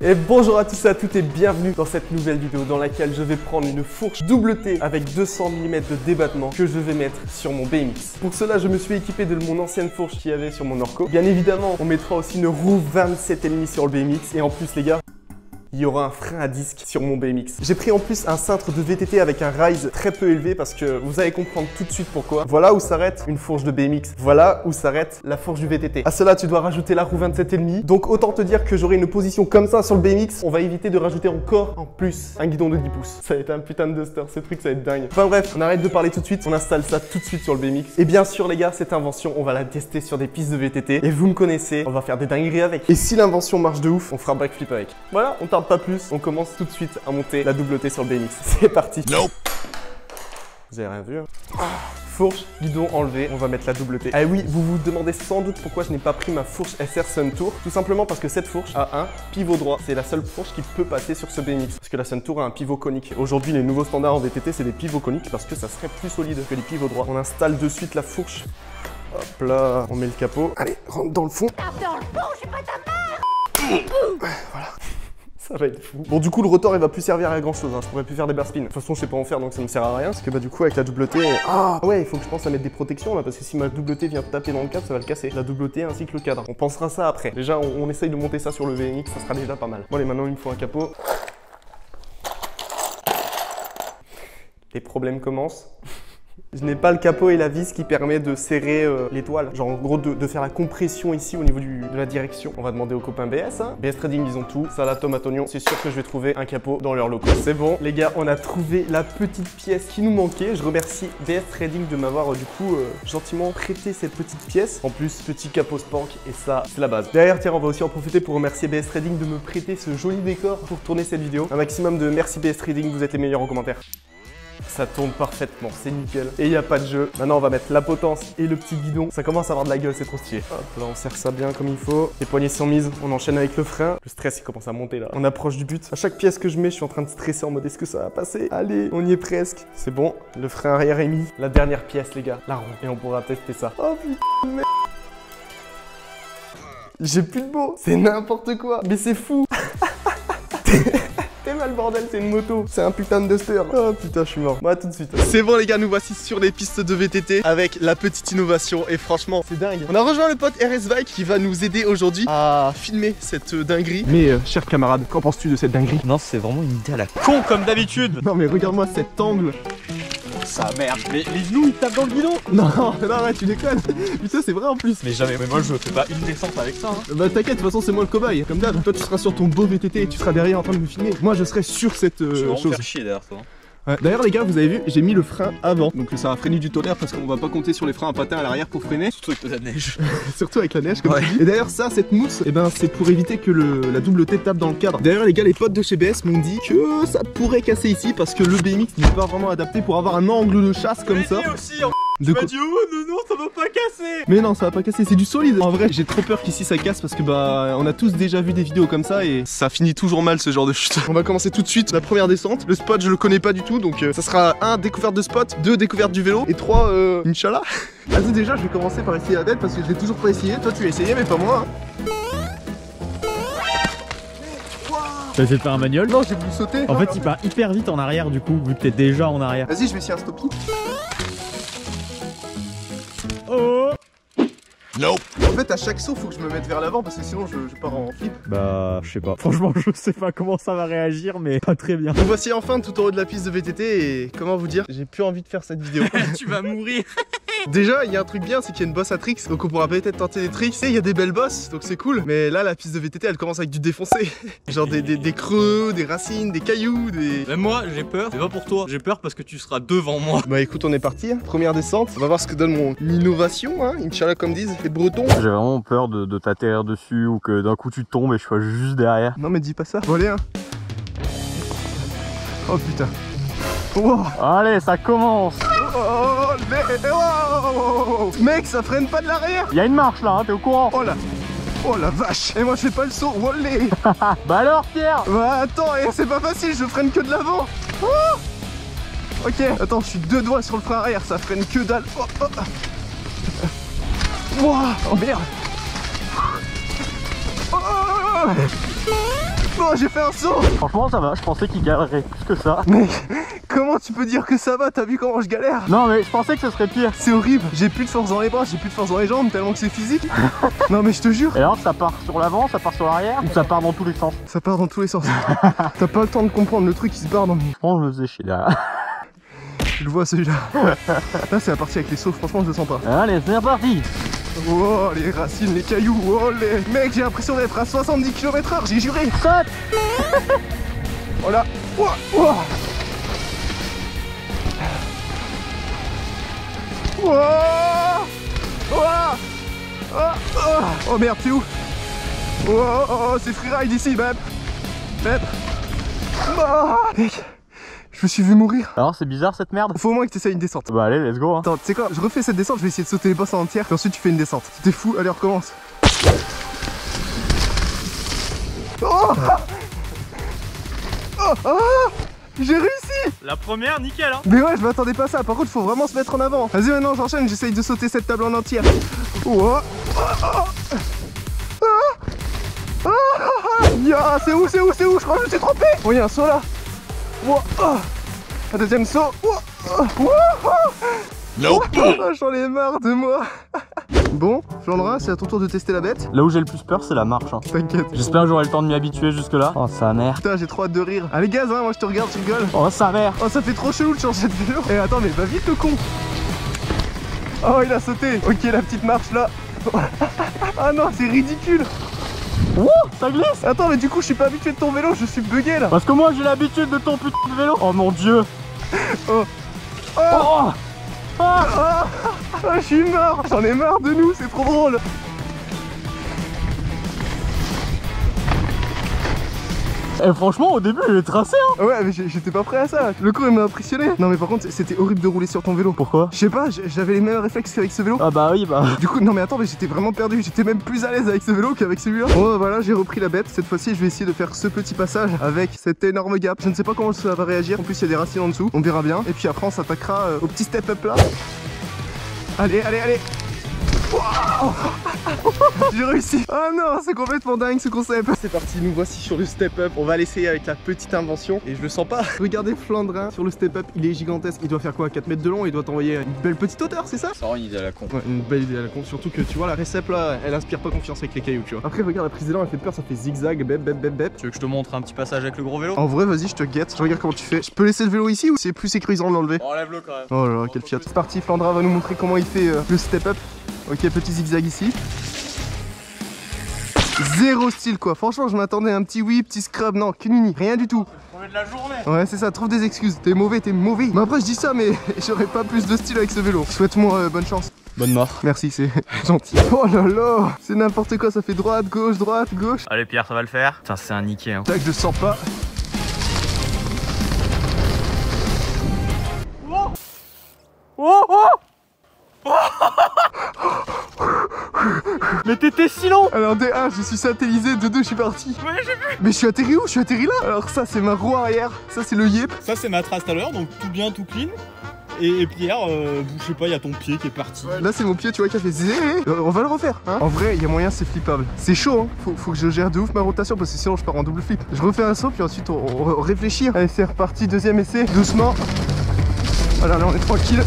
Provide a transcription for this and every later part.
Et bonjour à tous et à toutes et bienvenue dans cette nouvelle vidéo dans laquelle je vais prendre une fourche double T avec 200 mm de débattement que je vais mettre sur mon BMX. Pour cela, je me suis équipé de mon ancienne fourche qu'il y avait sur mon Orco. Bien évidemment, on mettra aussi une roue 27,5 sur le BMX et en plus les gars, il y aura un frein à disque sur mon BMX. J'ai pris en plus un cintre de VTT avec un rise très peu élevé parce que vous allez comprendre tout de suite pourquoi. Voilà où s'arrête une fourche de BMX. Voilà où s'arrête la fourche du VTT. À cela, tu dois rajouter la roue 27,5. Donc autant te dire que j'aurai une position comme ça sur le BMX. On va éviter de rajouter encore en plus un guidon de 10 pouces. Ça va être un putain de duster, ce truc ça va être dingue. Enfin bref, on arrête de parler tout de suite. On installe ça tout de suite sur le BMX. Et bien sûr les gars, cette invention, on va la tester sur des pistes de VTT. Et vous me connaissez, on va faire des dingueries avec. Et si l'invention marche de ouf, on fera backflip avec. Voilà, on tarde pas plus, on commence tout de suite à monter la double T sur le BMX. C'est parti. Nope. Vous avez rien vu hein. Fourche, guidon enlevé, on va mettre la double T. Ah oui, vous vous demandez sans doute pourquoi je n'ai pas pris ma fourche SR Sun Tour. Tout simplement parce que cette fourche a un pivot droit. C'est la seule fourche qui peut passer sur ce BMX. Parce que la Sun Tour a un pivot conique. Aujourd'hui, les nouveaux standards en VTT, c'est des pivots coniques parce que ça serait plus solide que les pivots droits. On installe de suite la fourche. Hop là, on met le capot. Allez, rentre dans le fond. Tape dans le fond, je suis pas ta mère. Voilà. Ça va être fou. Bon du coup le rotor il va plus servir à grand chose, hein. Je pourrais plus faire des bear spins. De toute façon je sais pas en faire donc ça me sert à rien. Parce que bah du coup avec la double T... Ah ouais il faut que je pense à mettre des protections là. Parce que si ma double T vient taper dans le cadre ça va le casser. La double T ainsi que le cadre. On pensera ça après. Déjà on essaye de monter ça sur le VMX, ça sera déjà pas mal. Bon allez maintenant il me faut un capot. Les problèmes commencent. Je n'ai pas le capot et la vis qui permet de serrer l'étoile. Genre en gros de faire la compression ici au niveau de la direction. On va demander aux copains BS. Hein. BS Trading ils ont tout. Salade, tomate, oignon. C'est sûr que je vais trouver un capot dans leur locaux. C'est bon les gars, on a trouvé la petite pièce qui nous manquait. Je remercie BS Trading de m'avoir du coup gentiment prêté cette petite pièce. En plus petit capot Spank et ça c'est la base. Derrière tiens on va aussi en profiter pour remercier BS Trading de me prêter ce joli décor pour tourner cette vidéo. Un maximum de merci BS Trading, vous êtes les meilleurs en commentaire. Ça tourne parfaitement, c'est nickel. Et il n'y a pas de jeu. Maintenant, on va mettre la potence et le petit guidon. Ça commence à avoir de la gueule, c'est trop stylé. Hop, là, on serre ça bien comme il faut. Les poignées sont mises. On enchaîne avec le frein. Le stress, il commence à monter là. On approche du but. À chaque pièce que je mets, je suis en train de stresser en mode est-ce que ça va passer? Allez, on y est presque. C'est bon. Le frein arrière est mis. La dernière pièce, les gars. La roue. Et on pourra tester ça. Oh putain de merde. J'ai plus de mots. C'est n'importe quoi. Mais c'est fou. T'es mal bordel, c'est une moto. C'est un putain de duster. Oh putain, je suis mort. Bon, à tout de suite. C'est bon les gars, nous voici sur les pistes de VTT avec la petite innovation. Et franchement, c'est dingue. On a rejoint le pote RS Bike qui va nous aider aujourd'hui à filmer cette dinguerie. Mais cher camarade, qu'en penses-tu de cette dinguerie? Non, c'est vraiment une idée à la con comme d'habitude. Non mais regarde-moi cet angle. Ça merde. Mais les genoux ils tapent dans le guidon. Non, ouais, tu déconnes. Putain, c'est vrai en plus. Mais jamais, mais moi je fais pas une descente avec ça. Hein. Bah t'inquiète, de toute façon c'est moi le cobaye. Comme d'hab, toi tu seras sur ton beau VTT et tu seras derrière en train de me filmer. Moi je serai sur cette chose. Faire chier derrière toi. Ouais. D'ailleurs les gars, vous avez vu, j'ai mis le frein avant. Donc ça a freiné du tonnerre parce qu'on va pas compter sur les freins à patins à l'arrière pour freiner. Surtout avec la neige. Surtout avec la neige comme tu dis. Et d'ailleurs ça, cette mousse, et ben c'est pour éviter que la double T tape dans le cadre. D'ailleurs les gars, les potes de chez BS m'ont dit que ça pourrait casser ici parce que le BMX n'est pas vraiment adapté pour avoir un angle de chasse comme ça. Tu m'as dit oh non ça va pas casser. Mais non ça va pas casser, c'est du solide. En vrai j'ai trop peur qu'ici ça casse parce que bah on a tous déjà vu des vidéos comme ça et ça finit toujours mal ce genre de chute. On va commencer tout de suite la première descente. Le spot je le connais pas du tout donc ça sera 1 découverte de spot, 2 découverte du vélo et 3 Inch'Allah. Vas-y déjà je vais commencer par essayer la bête parce que je l'ai toujours pas essayé. Toi tu l'as essayé mais pas moi hein. T'as essayé de faire un manuel? Non j'ai voulu sauter. En fait il part hyper vite en arrière du coup vu que t'es déjà en arrière. Vas-y je vais essayer un stoppie. Oh nope. En fait à chaque saut faut que je me mette vers l'avant parce que sinon je pars en flip. Bah je sais pas. Franchement je sais pas comment ça va réagir mais pas très bien. Nous voici enfin tout en haut de la piste de VTT et comment vous dire, j'ai plus envie de faire cette vidéo. Tu vas mourir. Déjà il y a un truc bien, c'est qu'il y a une bosse à tricks. Donc on pourra peut-être tenter des tricks. Et il y a des belles bosses donc c'est cool. Mais là la piste de VTT elle commence avec du défoncé. Genre des creux, des racines, des cailloux, des... Même moi j'ai peur, c'est pas pour toi. J'ai peur parce que tu seras devant moi. Bah écoute on est parti, hein. Première descente. On va voir ce que donne mon innovation hein. Inch'Allah comme disent les bretons. J'ai vraiment peur de t'atterrir dessus ou que d'un coup tu tombes et je sois juste derrière. Non mais dis pas ça. Bon allez hein. Oh putain. Wow. Allez ça commence. Mec ça freine pas de l'arrière. Il y a une marche là, hein, t'es au courant? Oh là. Oh la vache. Et moi je fais pas le saut. Wallé. Bah alors Pierre. Bah attends, c'est pas facile, je freine que de l'avant. Oh. Ok, attends, je suis 2 doigts sur le frein arrière, ça freine que dalle. Oh, oh. Wow. Oh merde. Oh. Oh, j'ai fait un saut. Franchement ça va, je pensais qu'il galérerait plus que ça. Mais comment tu peux dire que ça va? T'as vu comment je galère? Non mais je pensais que ce serait pire. C'est horrible, j'ai plus de force dans les bras, j'ai plus de force dans les jambes tellement que c'est physique. Non mais je te jure. Et alors ça part sur l'avant, ça part sur l'arrière, ou ça part dans tous les sens? Ça part dans tous les sens. T'as pas le temps de comprendre le truc qui se barre dans le... Franchement je me faisais chier derrière. Je le vois celui-là. Là c'est la partie avec les sauts, franchement je le sens pas. Allez c'est reparti. Oh les racines, les cailloux, oh les... Mec j'ai l'impression d'être à 70 km/h, j'ai juré. Saute. Oh là. Oh, oh. Oh, oh, oh, oh. Oh merde, c'est où? Oh, oh, oh, c'est freeride ici, Beb. Oh, mec, je me suis vu mourir. Alors c'est bizarre cette merde. Faut au moins que tu essayes une descente. Bah allez let's go hein. Attends, tu sais quoi, je refais cette descente, je vais essayer de sauter les bosses en entière, puis ensuite tu fais une descente. C'était fou, allez on recommence. Oh, oh, oh. J'ai réussi! La première, nickel hein. Mais ouais, je m'attendais pas à ça. Par contre, faut vraiment se mettre en avant. Vas-y, maintenant j'enchaîne, j'essaye de sauter cette table en entière. Oh, oh, oh. Ah, ah, yeah, c'est où? Je crois que je me suis trompé. Oh, il y a un saut là. Oh, oh. Un deuxième saut. Oh, oh, oh. Nope. Oh, j'en ai marre de moi. Bon, Flandra, c'est à ton tour de tester la bête. Là où j'ai le plus peur c'est la marche hein. T'inquiète. J'espère que j'aurai le temps de m'y habituer jusque là. Oh sa mère. Putain, j'ai trop hâte de rire. Allez, gaz, hein, moi je te regarde, tu rigoles. Oh sa mère. Oh, ça fait trop chelou de changer de vélo. Eh, attends, mais va vite le con. Oh, il a sauté. Ok, la petite marche là. Ah non, c'est ridicule. Oh ça glisse. Attends, mais du coup, je suis pas habitué de ton vélo, je suis bugué là. Parce que moi j'ai l'habitude de ton putain de vélo. Oh mon dieu. Oh. Oh. Oh. Ah. Ah, ah, je suis mort. J'en ai marre de nous, c'est trop drôle. Et franchement au début il est tracé hein. Ouais, mais j'étais pas prêt à ça. Le coup il m'a impressionné. Non mais par contre c'était horrible de rouler sur ton vélo. Pourquoi? Je sais pas, j'avais les mêmes réflexes qu'avec ce vélo. Ah bah oui bah. Du coup non mais attends, mais j'étais vraiment perdu. J'étais même plus à l'aise avec ce vélo qu'avec celui-là. Bon voilà, j'ai repris la bête. Cette fois-ci je vais essayer de faire ce petit passage avec cet énorme gap. Je ne sais pas comment ça va réagir. En plus il y a des racines en dessous, on verra bien. Et puis après on s'attaquera au petit step up là. Allez, allez, allez. Wow. J'ai réussi. Ah non, c'est complètement dingue ce concept. C'est parti, nous voici sur le step up. On va l'essayer avec la petite invention. Et je le sens pas. Regardez Flandrin sur le step up, il est gigantesque. Il doit faire quoi, 4 mètres de long? Il doit t'envoyer une belle petite hauteur, c'est ça? Ça rend une idée à la con. Ouais, une belle idée à la con. Surtout que tu vois la récep là, elle inspire pas confiance avec les cailloux, tu vois. Après regarde la prise d'élan, elle fait peur, ça fait zigzag, bep bep bep bep. Tu veux que je te montre un petit passage avec le gros vélo? En vrai, vas-y, je te guette. Je regarde comment tu fais. Je peux laisser le vélo ici ou c'est plus sécurisant de l'enlever? Enlève-le quand même. Oh là là, quel fiat. C'est parti, Flandra va nous montrer comment il fait le step up. Ok, petit zigzag ici. Zéro style quoi. Franchement, je m'attendais à un petit whip, petit scrub. Non, qu'une rien du tout. De la journée. Ouais, c'est ça, trouve des excuses. T'es mauvais, t'es mauvais. Mais après, je dis ça, mais j'aurais pas plus de style avec ce vélo. Souhaite-moi bonne chance. Bonne mort. Merci, c'est gentil. Oh là là, c'est n'importe quoi. Ça fait droite, gauche, gauche. Allez Pierre, ça va le faire. Putain, c'est un niqué hein. Tac, je sens pas. Oh oh. Mais t'étais si long. Alors de 1, je suis satellisé, de 2, je suis parti. Ouais, j'ai vu. Mais je suis atterri où? Je suis atterri là. Alors ça, c'est ma roue arrière. Ça, c'est le yep. Ça c'est ma trace tout à l'heure, donc tout bien, tout clean. Et Pierre, je sais pas, il y a ton pied qui est parti. Là, c'est mon pied, tu vois, qui a fait zé. On va le refaire, hein. En vrai, il y a moyen, c'est flippable. C'est chaud, hein. Faut que je gère de ouf ma rotation parce que sinon, je pars en double flip. Je refais un saut, puis ensuite, on réfléchit. Allez, c'est reparti. Deuxième essai. Doucement. Voilà, là, on est tranquille.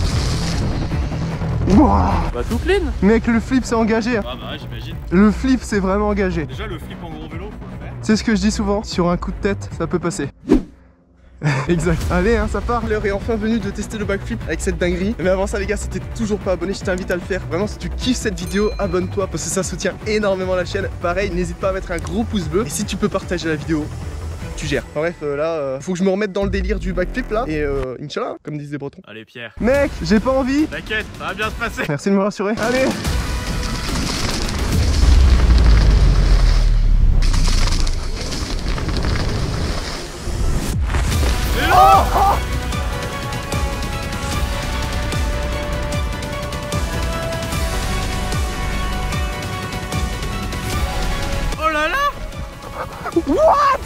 Wow. Bah tout clean. Mec, le flip, c'est engagé. Ah bah ouais, j'imagine. Le flip, c'est vraiment engagé. Déjà, le flip en gros vélo, faut le faire. C'est ce que je dis souvent. Sur un coup de tête, ça peut passer. Exact. Allez, hein, ça part. L'heure est enfin venue de tester le backflip avec cette dinguerie. Mais avant ça, les gars, si t'es toujours pas abonné, je t'invite à le faire. Vraiment, si tu kiffes cette vidéo, abonne-toi parce que ça soutient énormément la chaîne. Pareil, n'hésite pas à mettre un gros pouce bleu. Et si tu peux partager la vidéo, tu gères. Bref, là, faut que je me remette dans le délire du backflip là. Et Inch'Allah, comme disent les Bretons. Allez Pierre. Mec, j'ai pas envie. T'inquiète, ça va bien se passer. Merci de me rassurer. Allez. Oh là là. What?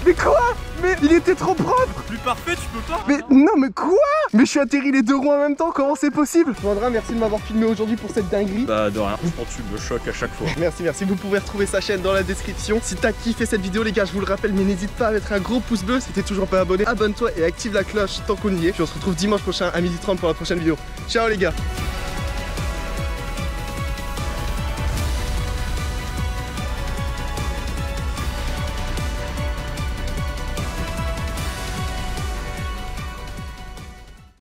Mais quoi? Mais il était trop propre. Plus parfait, tu peux pas. Mais non, mais quoi? Mais je suis atterri les deux roues en même temps, comment c'est possible? Vandra, merci de m'avoir filmé aujourd'hui pour cette dinguerie. Bah de rien, franchement tu me choques à chaque fois. Merci, vous pouvez retrouver sa chaîne dans la description. Si t'as kiffé cette vidéo les gars, je vous le rappelle, mais n'hésite pas à mettre un gros pouce bleu si t'es toujours pas abonné. Abonne-toi et active la cloche tant qu'on y est. Puis on se retrouve dimanche prochain à 12h30 pour la prochaine vidéo. Ciao les gars.